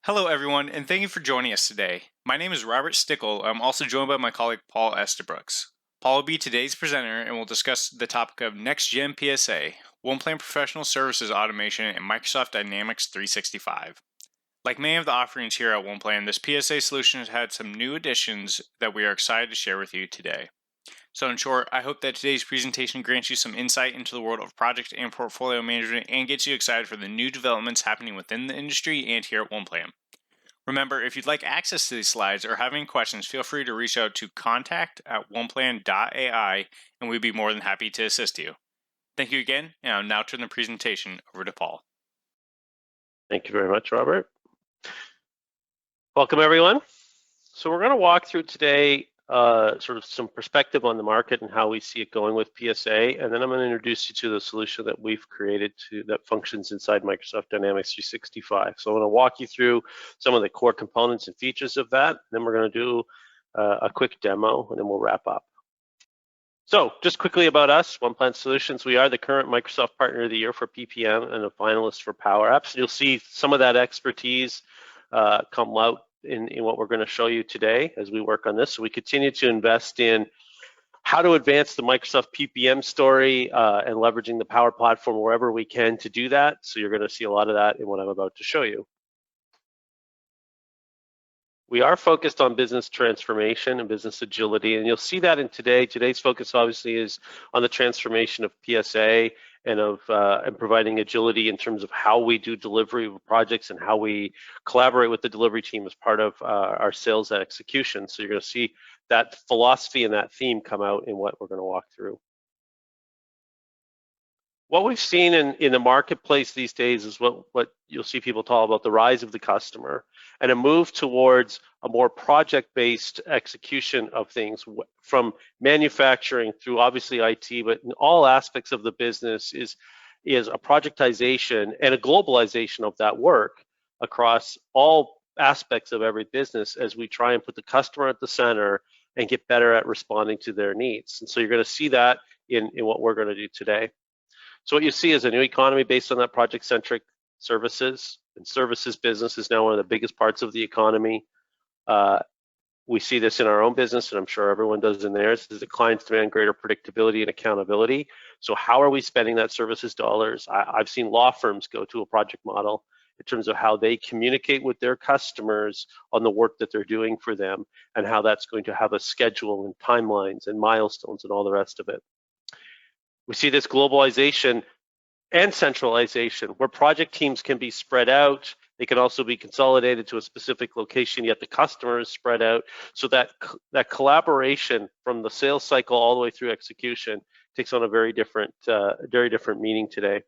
Hello, everyone, and thank you for joining us today. My name is Robert Stickle. I'm also joined by my colleague Paul Estabrooks. Paul will be today's presenter and will discuss the topic of NextGen PSA, OnePlan Professional Services Automation, and Microsoft Dynamics 365. Like many of the offerings here at OnePlan, this PSA solution has had some new additions that we are excited to share with you today. So in short, I hope that today's presentation grants you some insight into the world of project and portfolio management and gets you excited for the new developments happening within the industry and here at OnePlan. Remember, if you'd like access to these slides or have any questions, feel free to reach out to contact@oneplan.ai and we'd be more than happy to assist you. Thank you again, and I'll now turn the presentation over to Paul. Thank you very much, Robert. Welcome, everyone. So we're going to walk through today sort of some perspective on the market and how we see it going with PSA, and then I'm going to introduce you to the solution that we've created that functions inside Microsoft Dynamics 365. So I'm going to walk you through some of the core components and features of that, then we're going to do a quick demo, and then we'll wrap up. So just quickly about us, OnePlan Solutions, we are the current Microsoft Partner of the Year for PPM and a finalist for Power Apps. You'll see some of that expertise come out in what we're going to show you today as we work on this. So we continue to invest in how to advance the Microsoft PPM story and leveraging the Power Platform wherever we can to do that. So you're going to see a lot of that in what I'm about to show you. We are focused on business transformation and business agility, and you'll see that in today's focus obviously is on the transformation of PSA and providing agility in terms of how we do delivery of projects and how we collaborate with the delivery team as part of our sales execution. So you're going to see that philosophy and that theme come out in what we're going to walk through. What we've seen in the marketplace these days is what you'll see people talk about, the rise of the customer and a move towards a more project-based execution of things from manufacturing through obviously IT, but in all aspects of the business is a projectization and a globalization of that work across all aspects of every business as we try and put the customer at the center and get better at responding to their needs. And so you're going to see that in what we're going to do today. So what you see is a new economy based on that project-centric services, and services business is now one of the biggest parts of the economy. We see this in our own business, and I'm sure everyone does in theirs, is that clients demand greater predictability and accountability. So how are we spending that services dollars? I've seen law firms go to a project model in terms of how they communicate with their customers on the work that they're doing for them and how that's going to have a schedule and timelines and milestones and all the rest of it. We see this globalization and centralization where project teams can be spread out. They can also be consolidated to a specific location, yet the customer is spread out. So that collaboration from the sales cycle all the way through execution takes on a very different meaning today.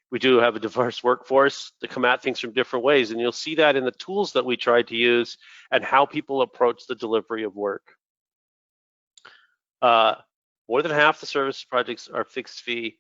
We do have a diverse workforce that come at things from different ways, and you'll see that in the tools that we tried to use and how people approach the delivery of work. More than half the service projects are fixed fee.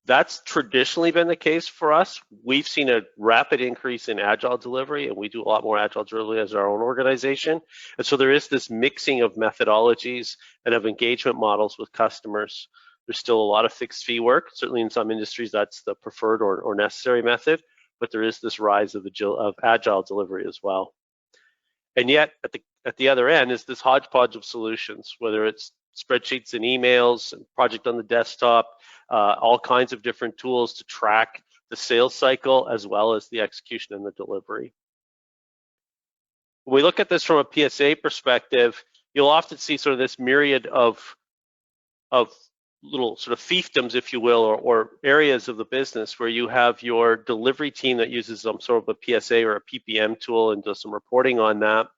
That's traditionally been the case for us. We've seen a rapid increase in agile delivery, and we do a lot more agile delivery as our own organization. And so there is this mixing of methodologies and of engagement models with customers. There's still a lot of fixed fee work. Certainly in some industries, that's the preferred or necessary method, but there is this rise of agile delivery as well. And yet at the other end is this hodgepodge of solutions, whether it's spreadsheets and emails and project on the desktop, all kinds of different tools to track the sales cycle as well as the execution and the delivery. When we look at this from a PSA perspective, you'll often see sort of this myriad of little sort of fiefdoms, if you will, or areas of the business where you have your delivery team that uses some sort of a PSA or a PPM tool and does some reporting on that.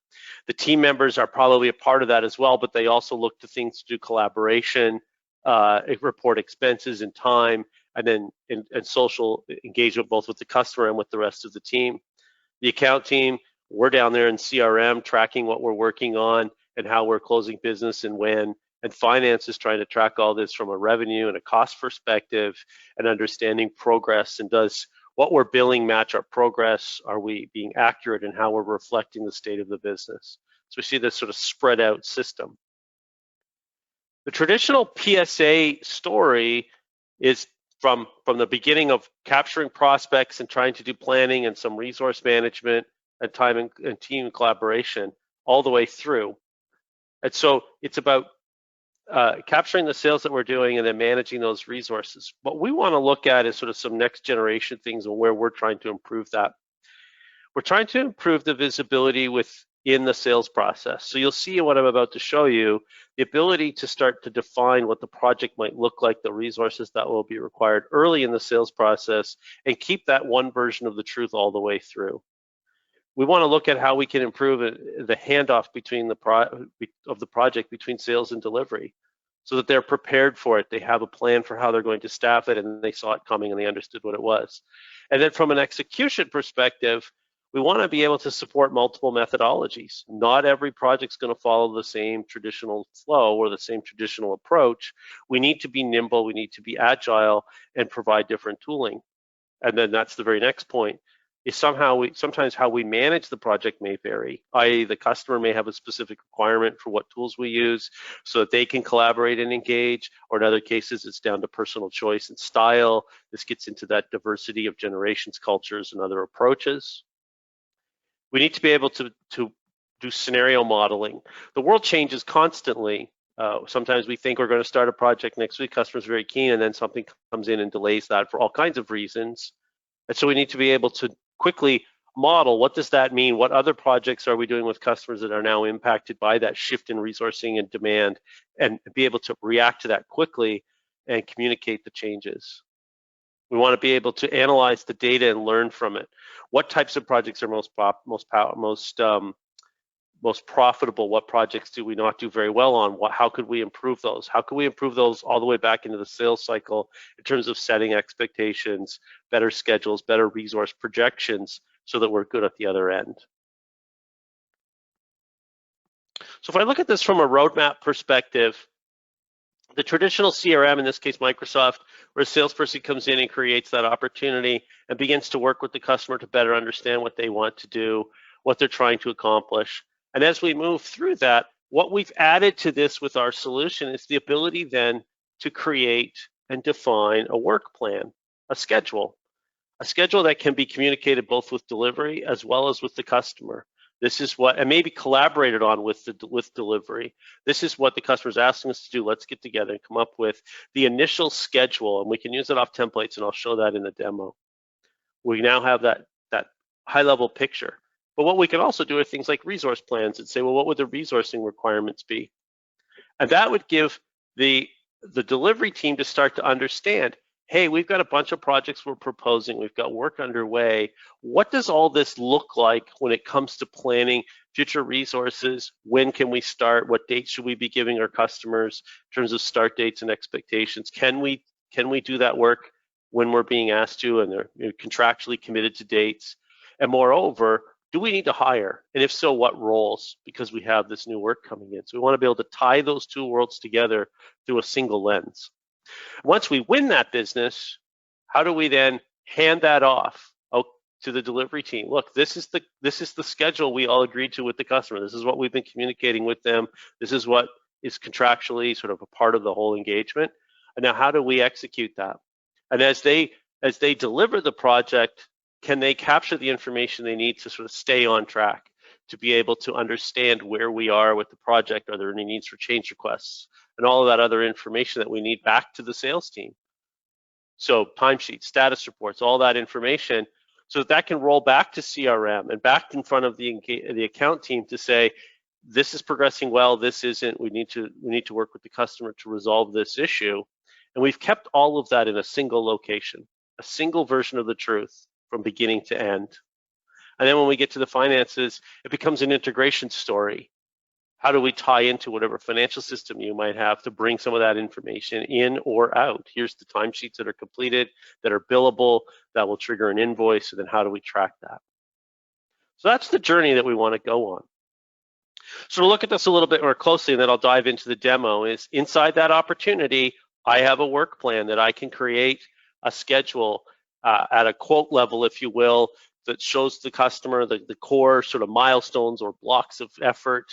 The team members are probably a part of that as well, but they also look to things to do collaboration, report expenses and time, and then and social engagement both with the customer and with the rest of the team. The account team, we're down there in CRM tracking what we're working on and how we're closing business and when. And finance is trying to track all this from a revenue and a cost perspective and understanding progress, and does what we're billing match our progress? Are we being accurate in how we're reflecting the state of the business? So we see this sort of spread out system. The traditional PSA story is from the beginning of capturing prospects and trying to do planning and some resource management and time and team collaboration all the way through. And so it's about capturing the sales that we're doing and then managing those resources. What we want to look at is sort of some next generation things and where we're trying to improve that. We're trying to improve the visibility within the sales process. So you'll see what I'm about to show you, the ability to start to define what the project might look like, the resources that will be required early in the sales process, and keep that one version of the truth all the way through. We want to look at how we can improve the handoff between the project between sales and delivery, so that they're prepared for it. They have a plan for how they're going to staff it, and they saw it coming and they understood what it was. And then from an execution perspective, we want to be able to support multiple methodologies. Not every project's going to follow the same traditional flow or the same traditional approach. We need to be nimble, we need to be agile, and provide different tooling. And then that's the very next point, is sometimes how we manage the project may vary, i.e. the customer may have a specific requirement for what tools we use so that they can collaborate and engage, or in other cases it's down to personal choice and style. This gets into that diversity of generations, cultures, and other approaches. We need to be able to do scenario modeling. The world changes constantly. Sometimes we think we're going to start a project next week, customer's very keen, and then something comes in and delays that for all kinds of reasons. And so we need to be able to quickly model, what does that mean? What other projects are we doing with customers that are now impacted by that shift in resourcing and demand, and be able to react to that quickly and communicate the changes. We want to be able to analyze the data and learn from it. What types of projects are most profitable? What projects do we not do very well on? How could we improve those? How can we improve those all the way back into the sales cycle in terms of setting expectations, better schedules, better resource projections, so that we're good at the other end? So if I look at this from a roadmap perspective, the traditional CRM, in this case Microsoft, where a salesperson comes in and creates that opportunity and begins to work with the customer to better understand what they want to do, what they're trying to accomplish. And as we move through that, what we've added to this with our solution is the ability then to create and define a work plan, a schedule that can be communicated both with delivery as well as with the customer. This is what, and maybe collaborated on with delivery. This is what the customer is asking us to do. Let's get together and come up with the initial schedule, and we can use it off templates, and I'll show that in the demo. We now have that high-level picture. But what we can also do are things like resource plans and say, well, what would the resourcing requirements be? And that would give the delivery team to start to understand, hey, we've got a bunch of projects we're proposing, we've got work underway. What does all this look like when it comes to planning future resources? When can we start? What dates should we be giving our customers in terms of start dates and expectations? Can we do that work when we're being asked to and they're contractually committed to dates? And moreover, do we need to hire? And if so, what roles? Because we have this new work coming in. So we want to be able to tie those two worlds together through a single lens. Once we win that business, how do we then hand that off to the delivery team? Look, this is the schedule we all agreed to with the customer. This is what we've been communicating with them. This is what is contractually sort of a part of the whole engagement. And now how do we execute that? And as they deliver the project, can they capture the information they need to sort of stay on track, to be able to understand where we are with the project? Are there any needs for change requests? And all of that other information that we need back to the sales team. So timesheets, status reports, all that information, so that can roll back to CRM and back in front of the account team to say, this is progressing well, this isn't, we need to work with the customer to resolve this issue. And we've kept all of that in a single location, a single version of the truth from beginning to end. And then when we get to the finances, it becomes an integration story. How do we tie into whatever financial system you might have to bring some of that information in or out? Here's the timesheets that are completed, that are billable, that will trigger an invoice, and then how do we track that? So that's the journey that we want to go on. So to look at this a little bit more closely, and then I'll dive into the demo, is inside that opportunity, I have a work plan that I can create a schedule at a quote level, if you will, that shows the customer the core sort of milestones or blocks of effort,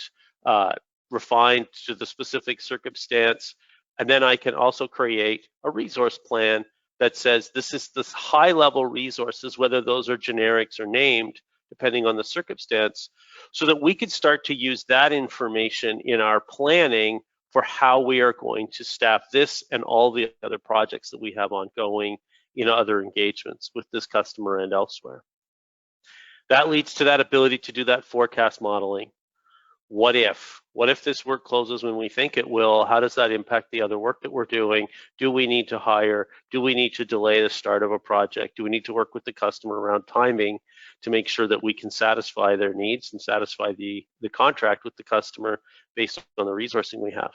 refined to the specific circumstance. And then I can also create a resource plan that says this is this high level resources, whether those are generics or named, depending on the circumstance, so that we could start to use that information in our planning for how we are going to staff this and all the other projects that we have ongoing in other engagements with this customer and elsewhere. That leads to that ability to do that forecast modeling. What if? What if this work closes when we think it will? How does that impact the other work that we're doing? Do we need to hire? Do we need to delay the start of a project? Do we need to work with the customer around timing to make sure that we can satisfy their needs and satisfy the contract with the customer based on the resourcing we have?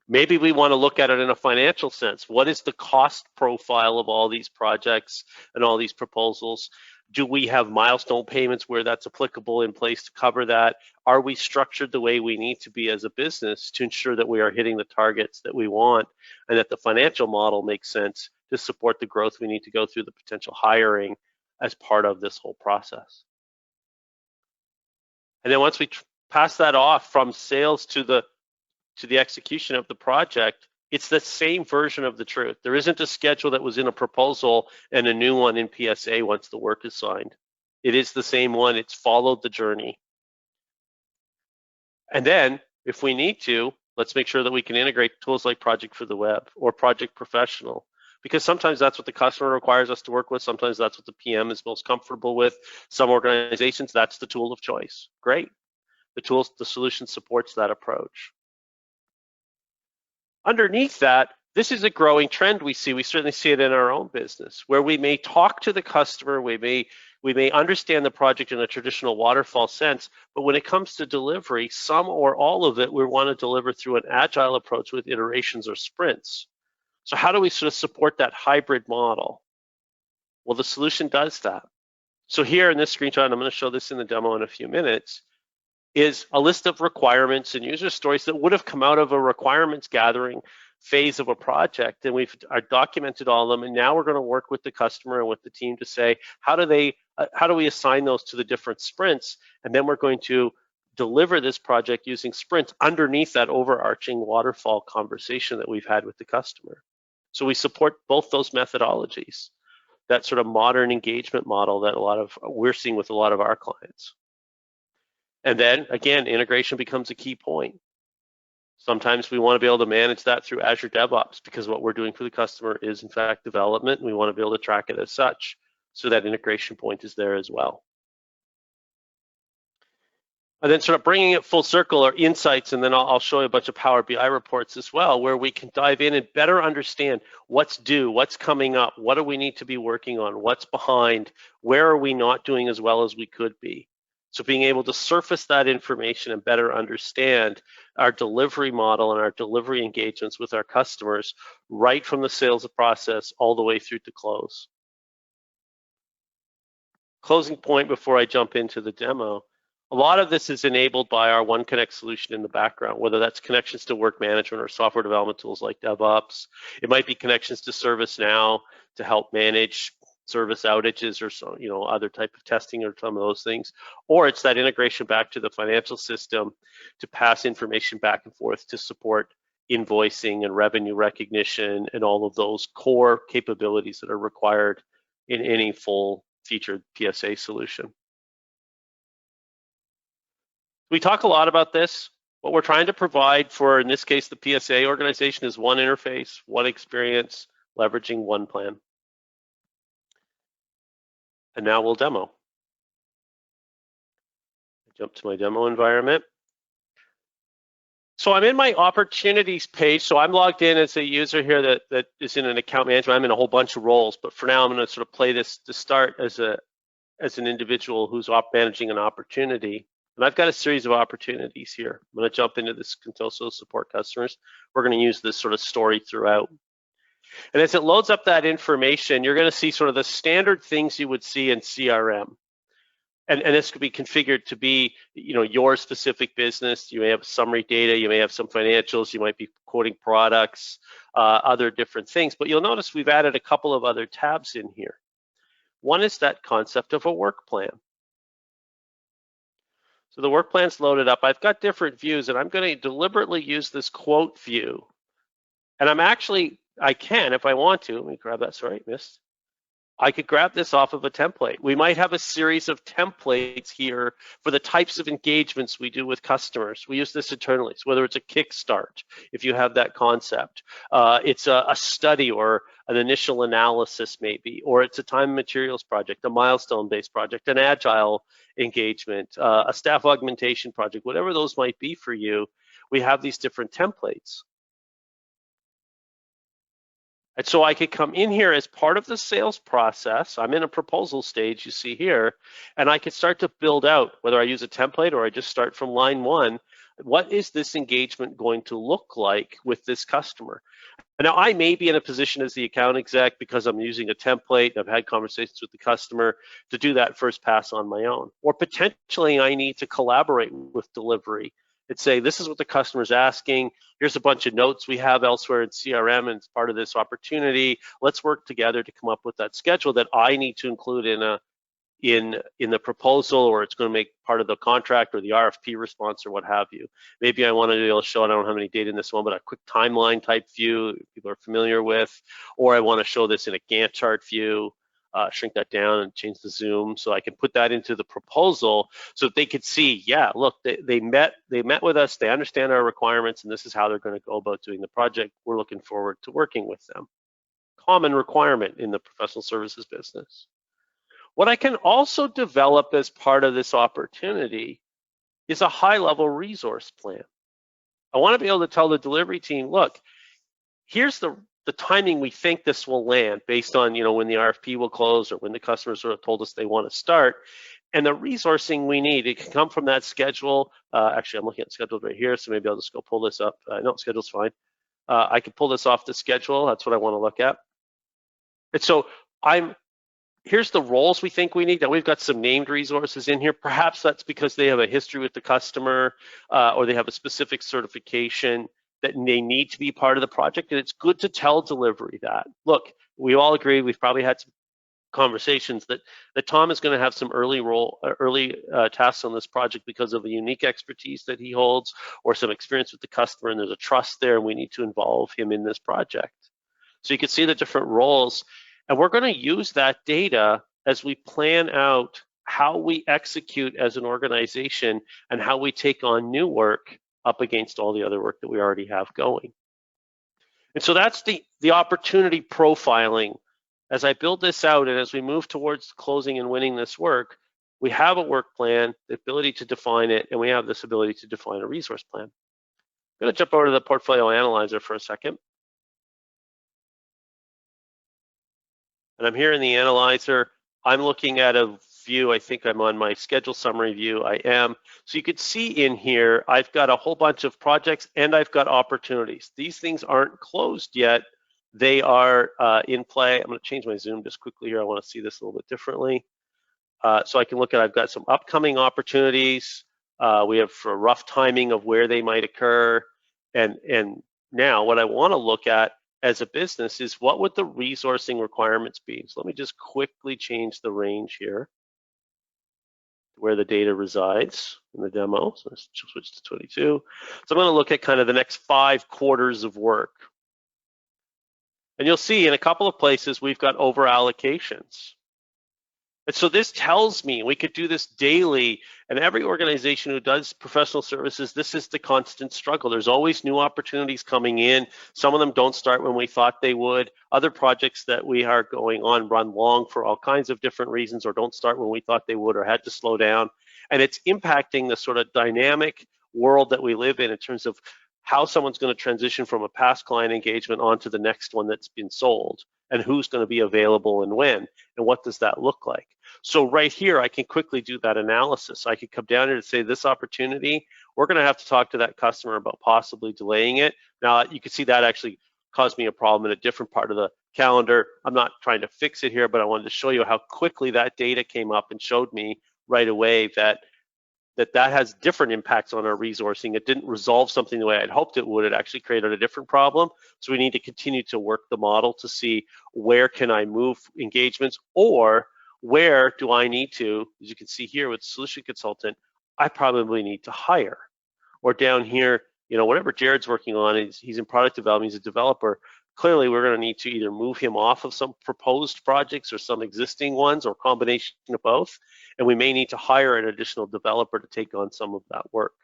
Maybe we want to look at it in a financial sense. What is the cost profile of all these projects and all these proposals? Do we have milestone payments where that's applicable in place to cover that? Are we structured the way we need to be as a business to ensure that we are hitting the targets that we want and that the financial model makes sense to support the growth we need to go through the potential hiring as part of this whole process? And then once we pass that off from sales to the execution of the project, it's the same version of the truth. There isn't a schedule that was in a proposal and a new one in PSA once the work is signed. It is the same one. It's followed the journey. And then, if we need to, let's make sure that we can integrate tools like Project for the Web or Project Professional, because sometimes that's what the customer requires us to work with. Sometimes that's what the PM is most comfortable with. Some organizations, that's the tool of choice. Great. The solution supports that approach. Underneath that, this is a growing trend we see. We certainly see it in our own business, where we may talk to the customer, we may understand the project in a traditional waterfall sense, but when it comes to delivery, some or all of it we want to deliver through an agile approach with iterations or sprints. So how do we sort of support that hybrid model? Well, the solution does that. So here in this screenshot, and I'm going to show this in the demo in a few minutes, is a list of requirements and user stories that would have come out of a requirements gathering phase of a project, and we've documented all of them, and now we're going to work with the customer and with the team to say how do we assign those to the different sprints, and then we're going to deliver this project using sprints underneath that overarching waterfall conversation that we've had with the customer. So we support both those methodologies, that sort of modern engagement model that we're seeing with a lot of our clients. And then again, integration becomes a key point. Sometimes we want to be able to manage that through Azure DevOps, because what we're doing for the customer is in fact development, and we want to be able to track it as such. So that integration point is there as well. And then sort of bringing it full circle are insights, and then I'll show you a bunch of Power BI reports as well, where we can dive in and better understand what's due, what's coming up, what do we need to be working on, what's behind, where are we not doing as well as we could be. So being able to surface that information and better understand our delivery model and our delivery engagements with our customers right from the sales process all the way through to close. Closing point before I jump into the demo. A lot of this is enabled by our OneConnect solution in the background, whether that's connections to work management or software development tools like DevOps. It might be connections to ServiceNow to help manage service outages or other type of testing or some of those things. Or it's that integration back to the financial system to pass information back and forth to support invoicing and revenue recognition and all of those core capabilities that are required in any full-featured PSA solution. We talk a lot about this. What we're trying to provide for, in this case, the PSA organization is one interface, one experience, leveraging OnePlan. And now we'll demo. Jump to my demo environment. So I'm in my opportunities page. So I'm logged in as a user here that is in an account management. I'm in a whole bunch of roles, but for now I'm going to sort of play this to start as an individual who's managing an opportunity. And I've got a series of opportunities here. I'm going to jump into this Contoso support customers. We're going to use this sort of story throughout. And as it loads up that information, you're going to see sort of the standard things you would see in CRM. And this could be configured to be, your specific business. You may have summary data, you may have some financials, you might be quoting products, other different things. But you'll notice we've added a couple of other tabs in here. One is that concept of a work plan. So the work plan's loaded up. I've got different views, and I'm going to deliberately use this quote view. And I can, if I want to, let me grab that, sorry, missed. I could grab this off of a template. We might have a series of templates here for the types of engagements we do with customers. We use this internally, so whether it's a kickstart, if you have that concept, it's a study or an initial analysis maybe, or it's a time and materials project, a milestone-based project, an agile engagement, a staff augmentation project, whatever those might be for you, we have these different templates. And so I could come in here as part of the sales process. I'm in a proposal stage, you see here, and I could start to build out, whether I use a template or I just start from line one, what is this engagement going to look like with this customer? And now I may be in a position as the account exec because I'm using a template, I've had conversations with the customer to do that first pass on my own. Or potentially I need to collaborate with delivery and say, this is what the customer's asking. Here's a bunch of notes we have elsewhere in CRM and it's part of this opportunity. Let's work together to come up with that schedule that I need to include in the proposal, or it's going to make part of the contract or the RFP response or what have you. Maybe I want to be able to show, I don't have any data in this one, but a quick timeline type view people are familiar with, or I want to show this in a Gantt chart view, shrink that down and change the zoom so I can put that into the proposal so that they could see, yeah, look, they met with us, they understand our requirements, and this is how they're going to go about doing the project. We're looking forward to working with them. Common requirement in the professional services business. What I can also develop as part of this opportunity is a high-level resource plan. I want to be able to tell the delivery team, look, here's the timing we think this will land based on, when the RFP will close or when the customer sort of told us they want to start, and the resourcing we need. It can come from that schedule. Actually, I'm looking at the schedule right here, so maybe I'll just go pull this up. No, schedule's fine. I can pull this off the schedule. That's what I want to look at. And so here's the roles we think we need. Now we've got some named resources in here. Perhaps that's because they have a history with the customer or they have a specific certification that they need to be part of the project. And it's good to tell delivery that, look, we all agree, we've probably had some conversations that Tom is going to have some early tasks on this project because of a unique expertise that he holds or some experience with the customer, and there's a trust there and we need to involve him in this project. So you can see the different roles. And we're going to use that data as we plan out how we execute as an organization and how we take on new work up against all the other work that we already have going. And so that's the opportunity profiling. As I build this out and as we move towards closing and winning this work, we have a work plan, the ability to define it, and we have this ability to define a resource plan. I'm going to jump over to the portfolio analyzer for a second. And I'm here in the analyzer. I'm looking at a view. I think I'm on my schedule summary view. I am. So you could see in here, I've got a whole bunch of projects and I've got opportunities. These things aren't closed yet. They are in play. I'm going to change my zoom just quickly here. I want to see this a little bit differently. So I can look at, I've got some upcoming opportunities. We have a rough timing of where they might occur. And now what I want to look at as a business is what would the resourcing requirements be? So let me just quickly change the range here where the data resides in the demo. So let's switch to 22. So I'm going to look at kind of the next 5 quarters of work. And you'll see in a couple of places we've got over allocations. And so this tells me we could do this daily, and every organization who does professional services, this is the constant struggle. There's always new opportunities coming in. Some of them don't start when we thought they would. Other projects that we are going on run long for all kinds of different reasons, or don't start when we thought they would, or had to slow down. And it's impacting the sort of dynamic world that we live in terms of how someone's going to transition from a past client engagement onto the next one that's been sold, and who's going to be available and when, and what does that look like. So right here, I can quickly do that analysis. I could come down here and say, this opportunity, we're going to have to talk to that customer about possibly delaying it. Now, you can see that actually caused me a problem in a different part of the calendar. I'm not trying to fix it here, but I wanted to show you how quickly that data came up and showed me right away that has different impacts on our resourcing. It didn't resolve something the way I'd hoped it would. It actually created a different problem. So we need to continue to work the model to see where can I move engagements, or where do I need to, as you can see here with solution consultant, I probably need to hire. Or down here, whatever Jared's working on, he's in product development, he's a developer. clearly we're going to need to either move him off of some proposed projects or some existing ones, or combination of both. And we may need to hire an additional developer to take on some of that work.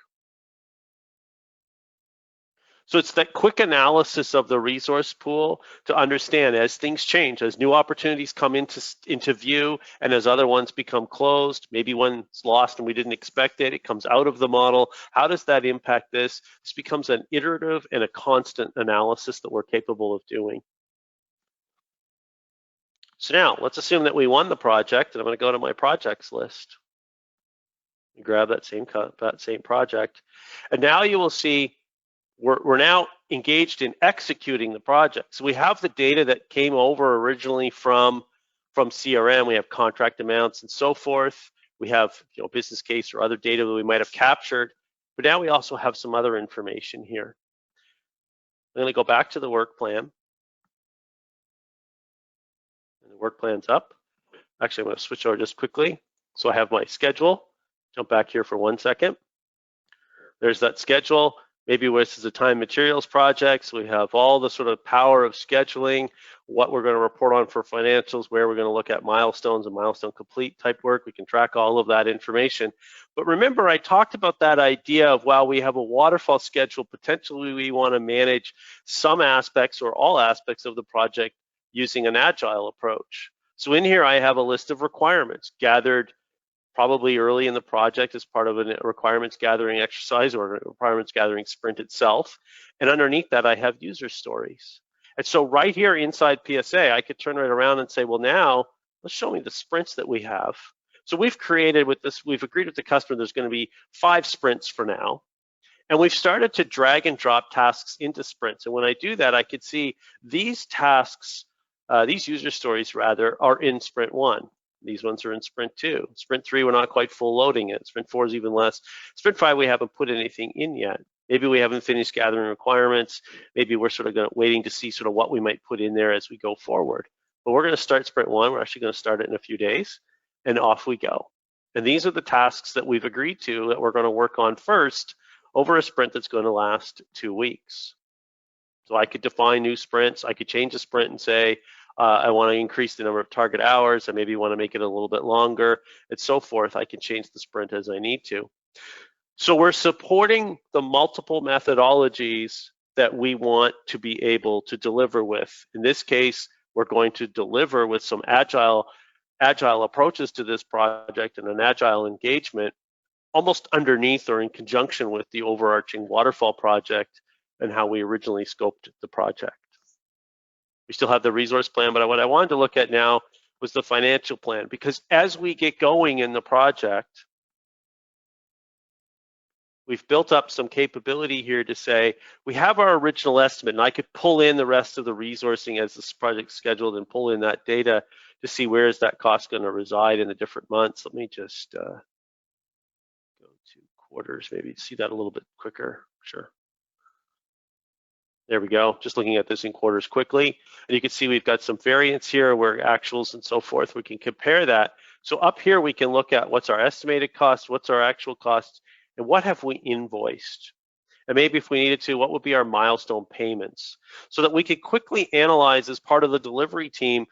So it's that quick analysis of the resource pool to understand as things change, as new opportunities come into view, and as other ones become closed, maybe one's lost and we didn't expect it, it comes out of the model. How does that impact this? This becomes an iterative and a constant analysis that we're capable of doing. So now let's assume that we won the project, and I'm going to go to my projects list. Grab that same project, and now you will see we're now engaged in executing the project. So we have the data that came over originally from CRM. We have contract amounts and so forth. We have business case or other data that we might have captured, but now we also have some other information here. I'm going to go back to the work plan. And the work plan's up. Actually, I'm going to switch over just quickly. So I have my schedule. Jump back here for 1 second. There's that schedule. Maybe this is a time materials project, so we have all the sort of power of scheduling, what we're going to report on for financials, where we're going to look at milestones and milestone complete type work. We can track all of that information. But remember, I talked about that idea of, while we have a waterfall schedule, potentially we want to manage some aspects or all aspects of the project using an agile approach. So in here, I have a list of requirements gathered probably early in the project as part of a requirements gathering exercise or requirements gathering sprint itself. And underneath that, I have user stories. And so right here inside PSA, I could turn right around and say, well, now let's show me the sprints that we have. So we've created with this, we've agreed with the customer there's going to be 5 sprints for now. And we've started to drag and drop tasks into sprints. And when I do that, I could see these tasks, these user stories rather, are in sprint 1. These ones are in sprint 2. Sprint 3, we're not quite full loading it. Sprint 4 is even less. Sprint 5, we haven't put anything in yet. Maybe we haven't finished gathering requirements. Maybe we're sort of waiting to see sort of what we might put in there as we go forward. But we're going to start sprint 1. We're actually going to start it in a few days, and off we go. And these are the tasks that we've agreed to that we're going to work on first over a sprint that's going to last 2 weeks. So I could define new sprints. I could change a sprint and say, I want to increase the number of target hours. I maybe want to make it a little bit longer, and so forth. I can change the sprint as I need to. So we're supporting the multiple methodologies that we want to be able to deliver with. In this case, we're going to deliver with some agile approaches to this project and an agile engagement almost underneath or in conjunction with the overarching waterfall project and how we originally scoped the project. We still have the resource plan, but what I wanted to look at now was the financial plan, because as we get going in the project, we've built up some capability here to say, we have our original estimate, and I could pull in the rest of the resourcing as this project's scheduled and pull in that data to see where is that cost going to reside in the different months. Let me just go to quarters, maybe see that a little bit quicker. Sure. There we go, just looking at this in quarters quickly. And you can see we've got some variance here where actuals and so forth, we can compare that. So up here, we can look at what's our estimated cost, what's our actual cost, and what have we invoiced? And maybe if we needed to, what would be our milestone payments? So that we could quickly analyze as part of the delivery team,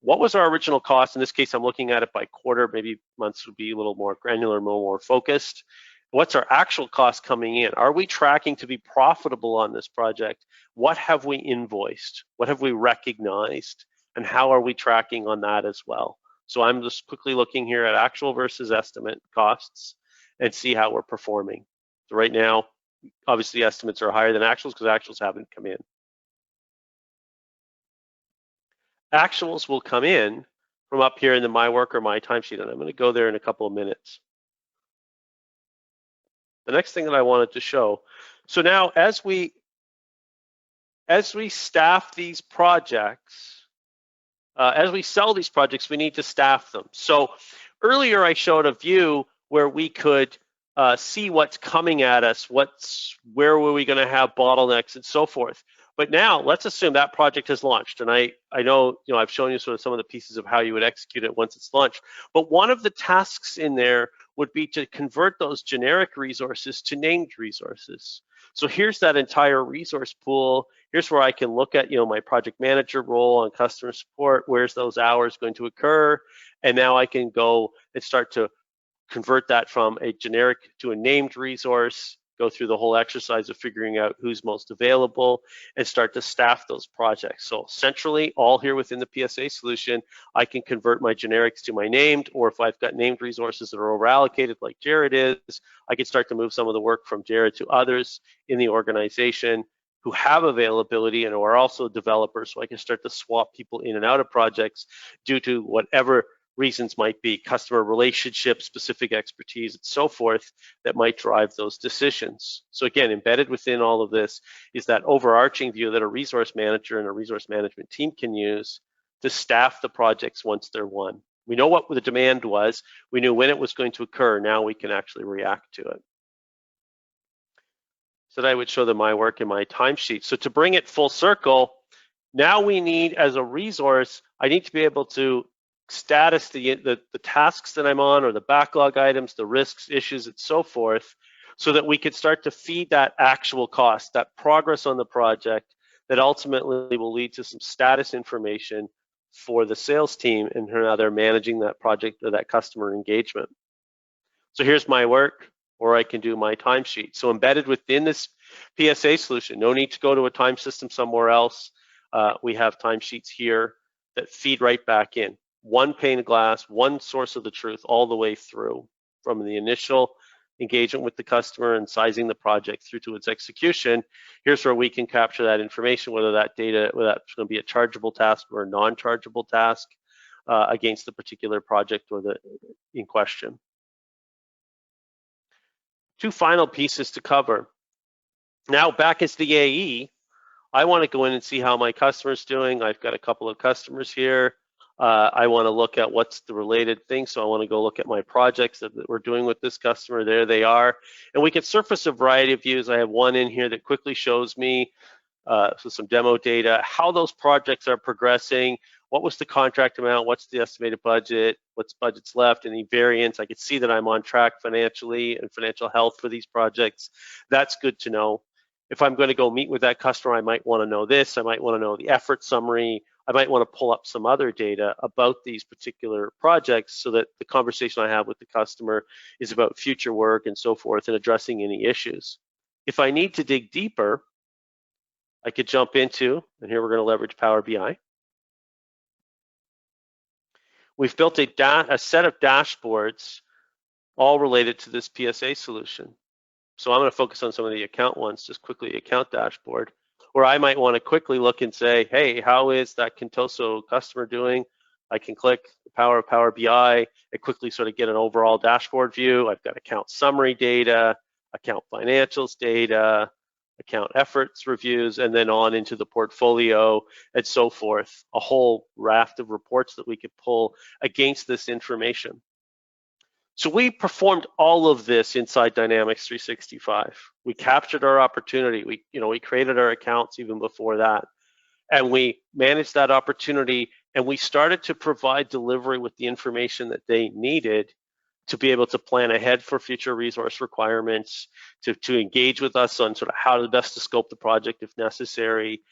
what was our original cost? In this case, I'm looking at it by quarter, maybe months would be a little more granular, a little more focused. What's our actual cost coming in? Are we tracking to be profitable on this project? What have we invoiced? What have we recognized? And how are we tracking on that as well? So I'm just quickly looking here at actual versus estimate costs and see how we're performing. So right now, obviously estimates are higher than actuals because actuals haven't come in. Actuals will come in from up here in the My Work or My Timesheet, and I'm going to go there in a couple of minutes. The next thing that I wanted to show, so now as we staff these projects, as we sell these projects, we need to staff them. So earlier I showed a view where we could see what's coming at us, where were we going to have bottlenecks and so forth. But now let's assume that project has launched, and I know I've shown you sort of some of the pieces of how you would execute it once it's launched. But one of the tasks in there would be to convert those generic resources to named resources. So here's that entire resource pool. Here's where I can look at, my project manager role on customer support. Where's those hours going to occur? And now I can go and start to convert that from a generic to a named resource, go through the whole exercise of figuring out who's most available, and start to staff those projects. So centrally, all here within the PSA solution, I can convert my generics to my named, or if I've got named resources that are over allocated like Jared is, I can start to move some of the work from Jared to others in the organization who have availability and who are also developers, so I can start to swap people in and out of projects due to whatever reasons might be, customer relationships, specific expertise, and so forth, that might drive those decisions. So again, embedded within all of this is that overarching view that a resource manager and a resource management team can use to staff the projects once they're won. We know what the demand was. We knew when it was going to occur. Now we can actually react to it. So that I would show them my work in my timesheet. So to bring it full circle, now we need, as a resource, I need to be able to status the tasks that I'm on, or the backlog items, the risks, issues, and so forth, so that we could start to feed that actual cost, that progress on the project, that ultimately will lead to some status information for the sales team and how they're managing that project or that customer engagement. So here's my work, or I can do my timesheet. So embedded within this PSA solution, no need to go to a time system somewhere else. We have timesheets here that feed right back in. One pane of glass, one source of the truth all the way through, from the initial engagement with the customer and sizing the project through to its execution. Here's where we can capture that information, whether that data, whether that's going to be a chargeable task or a non-chargeable task against the particular project or the in question. Two final pieces to cover. Now back as the AE, I want to go in and see how my customer's doing. I've got a couple of customers here. I want to look at what's the related thing. So I want to go look at my projects that we're doing with this customer. There they are. And we can surface a variety of views. I have one in here that quickly shows me so some demo data, how those projects are progressing, what was the contract amount, what's the estimated budget, what's budgets left, any variance. I can see that I'm on track financially and financial health for these projects. That's good to know. If I'm going to go meet with that customer, I might want to know this. I might want to know the effort summary. I might want to pull up some other data about these particular projects so that the conversation I have with the customer is about future work and so forth and addressing any issues. If I need to dig deeper, I could jump into, and here we're going to leverage Power BI. We've built a set of dashboards all related to this PSA solution. So I'm going to focus on some of the account ones, just quickly account dashboard, where I might want to quickly look and say, hey, how is that Contoso customer doing? I can click the power of Power BI and quickly sort of get an overall dashboard view. I've got account summary data, account financials data, account efforts reviews, and then on into the portfolio and so forth, a whole raft of reports that we could pull against this information. So we performed all of this inside Dynamics 365. We captured our opportunity. We created our accounts even before that, and we managed that opportunity, and we started to provide delivery with the information that they needed to be able to plan ahead for future resource requirements, to engage with us on sort of how to best to scope the project if necessary.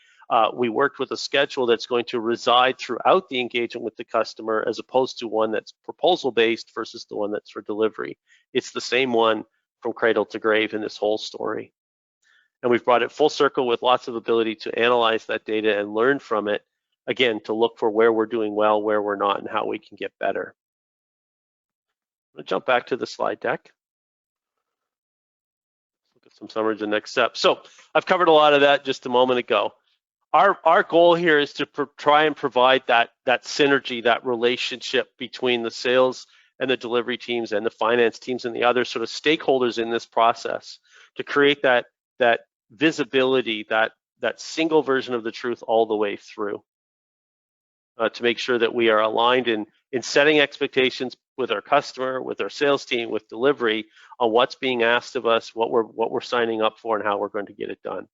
We worked with a schedule that's going to reside throughout the engagement with the customer, as opposed to one that's proposal-based versus the one that's for delivery. It's the same one from cradle to grave in this whole story. And we've brought it full circle with lots of ability to analyze that data and learn from it, again, to look for where we're doing well, where we're not, and how we can get better. I'm going to jump back to the slide deck. Look at some summaries and next steps. So I've covered a lot of that just a moment ago. Our goal here is to try and provide that synergy, that relationship between the sales and the delivery teams and the finance teams and the other sort of stakeholders in this process, to create that visibility, that single version of the truth all the way through, to make sure that we are aligned in setting expectations with our customer, with our sales team, with delivery on what's being asked of us, what we're signing up for, and how we're going to get it done.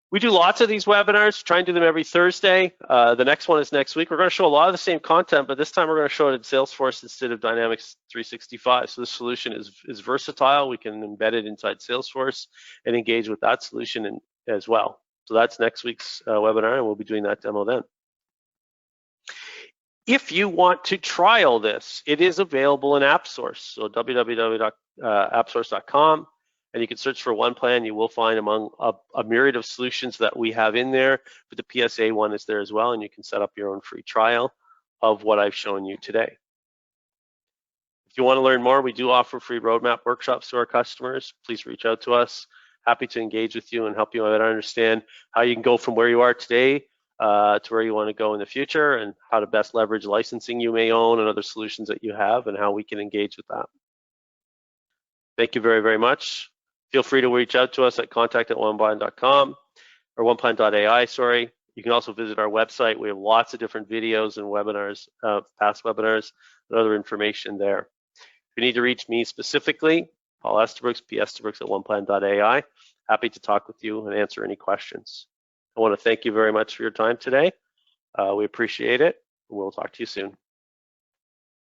We do lots of these webinars, try and do them every Thursday. The next one is next week. We're going to show a lot of the same content, but this time we're going to show it in Salesforce instead of Dynamics 365. So this solution is versatile. We can embed it inside Salesforce and engage with that solution as well. So that's next week's webinar, and we'll be doing that demo then. If you want to trial this, it is available in AppSource. So www.appsource.com. And you can search for OnePlan. You will find among a myriad of solutions that we have in there, but the PSA one is there as well, and you can set up your own free trial of what I've shown you today. If you want to learn more, we do offer free roadmap workshops to our customers. Please reach out to us. Happy to engage with you and help you better understand how you can go from where you are today to where you want to go in the future, and how to best leverage licensing you may own and other solutions that you have, and how we can engage with that. Thank you very, very much. Feel free to reach out to us at contact@oneplan.com or oneplan.ai, sorry. You can also visit our website. We have lots of different videos and webinars, past webinars, and other information there. If you need to reach me specifically, Paul Estabrooks, pestabrooks@oneplan.ai. Happy to talk with you and answer any questions. I want to thank you very much for your time today. We appreciate it. We'll talk to you soon.